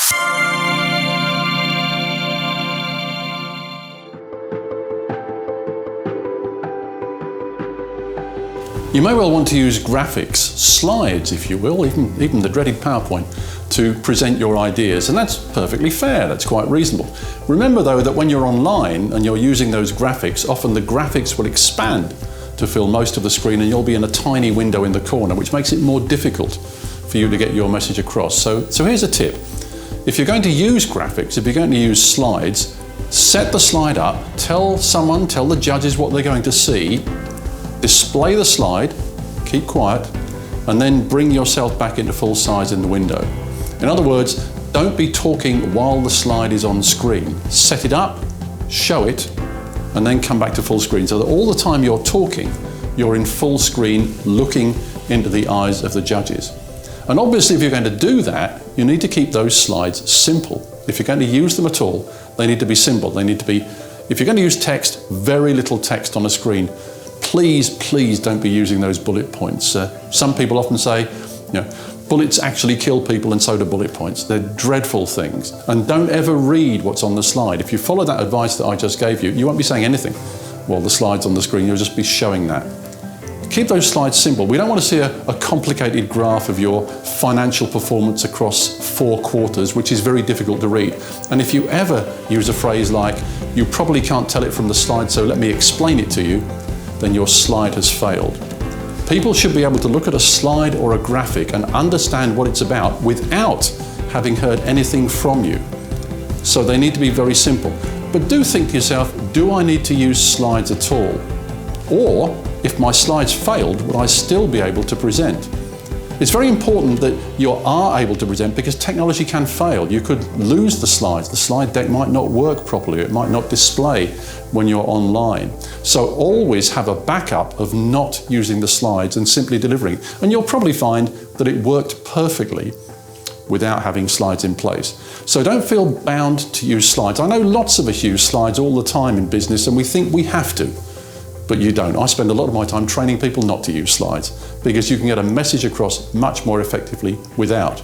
You may well want to use graphics, slides if you will, even the dreaded PowerPoint, to present your ideas, and that's perfectly fair, that's quite reasonable. Remember though that when you're online and you're using those graphics, often the graphics will expand to fill most of the screen and you'll be in a tiny window in the corner, which makes it more difficult for you to get your message across. So here's a tip. If you're going to use graphics, if you're going to use slides, set the slide up, tell the judges what they're going to see, display the slide, keep quiet, and then bring yourself back into full size in the window. In other words, don't be talking while the slide is on screen. Set it up, show it, and then come back to full screen so that all the time you're talking, you're in full screen looking into the eyes of the judges. And obviously if you're going to do that, you need to keep those slides simple. If you're going to use them at all, they need to be simple. They need to be, if you're going to use text, very little text on a screen. Please don't be using those bullet points. Some people often say, bullets actually kill people and so do bullet points. They're dreadful things. And don't ever read what's on the slide. If you follow that advice that I just gave you, you won't be saying anything while the slide's on the screen, you'll just be showing that. Keep those slides simple. We don't want to see a complicated graph of your financial performance across 4 quarters, which is very difficult to read. And if you ever use a phrase like, you probably can't tell it from the slide, so let me explain it to you, then your slide has failed. People should be able to look at a slide or a graphic and understand what it's about without having heard anything from you. So they need to be very simple. But do think to yourself, do I need to use slides at all? Or, if my slides failed, would I still be able to present? It's very important that you are able to present because technology can fail. You could lose the slides. The slide deck might not work properly. It might not display when you're online. So always have a backup of not using the slides and simply delivering. And you'll probably find that it worked perfectly without having slides in place. So don't feel bound to use slides. I know lots of us use slides all the time in business and we think we have to. But you don't. I spend a lot of my time training people not to use slides because you can get a message across much more effectively without.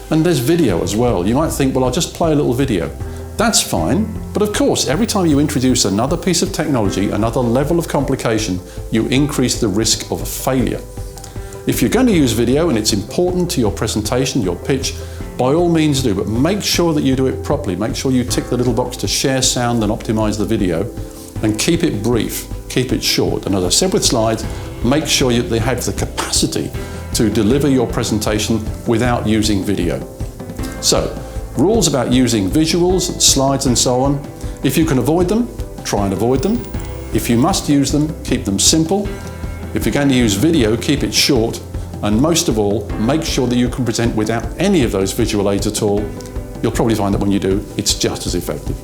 And there's video as well. You might think, well, I'll just play a little video. That's fine, but of course, every time you introduce another piece of technology, another level of complication, you increase the risk of a failure. If you're going to use video and it's important to your presentation, your pitch, by all means do, but make sure that you do it properly. Make sure you tick the little box to share sound and optimize the video, and keep it brief. Keep it short. And as I said with slides, make sure they have the capacity to deliver your presentation without using video. So, rules about using visuals, slides and so on. If you can avoid them, try and avoid them. If you must use them, keep them simple. If you're going to use video, keep it short. And most of all, make sure that you can present without any of those visual aids at all. You'll probably find that when you do, it's just as effective.